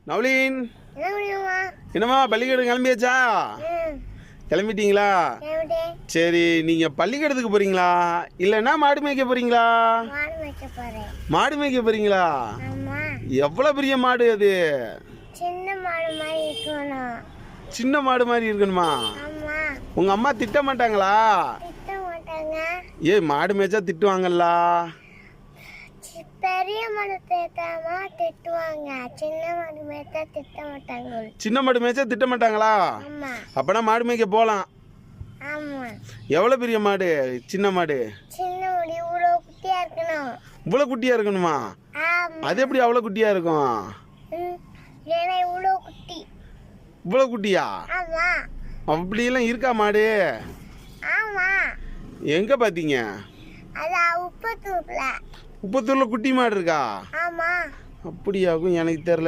நவலீன், என்னம்மா பள்ளிக்கூடம் கிளம்பியாச்சா? கிளம்பிட்டீங்களா? சரி, நீங்க பள்ளிக்கூடத்துக்கு போறீங்களா இல்லைன்னா மாடு மேய்க்க போறீங்களா? மாடு மேய்க்க போறீங்களா? எவ்வளவு பெரிய மாடு அது? சின்ன மாடு மாதிரி இருக்கணுமா? உங்க அம்மா திட்ட மாட்டாங்களா? மாடு மேய்ச்சா திட்டுவாங்கல்ல? பெரிய மாடு தேத்தாமா திட்டுவாங்க, சின்ன மாடு மேய்ச்சா திட்ட மாட்டாங்க. சின்ன மாடு மேய்ச்சா திட்ட மாட்டாங்களா? அப்பனா மாடு மேய்க்க போலாம். ஆமா. எவ்வளவு பெரிய மாடு? சின்ன மாடு. சின்ன மாடு இவ்வளவு குட்டியா இருக்கணும். இவ்வளவு குட்டியா இருக்கணுமா? அது எப்படி அவ்வளவு குட்டியா இருக்கும்? ஏன்னா இவ்வளவு குட்டி. இவ்வளவு குட்டியா? ஆமா. அப்படியெல்லாம் இருக்கா மாடு? ஆமா. எங்க பாத்தீங்க? அது உப்பத்தூர்ல. உப்பத்தூர்ல குட்டி மாடு இருக்கா? ஆமா. அப்படியாகும், எனக்கு தெரியல.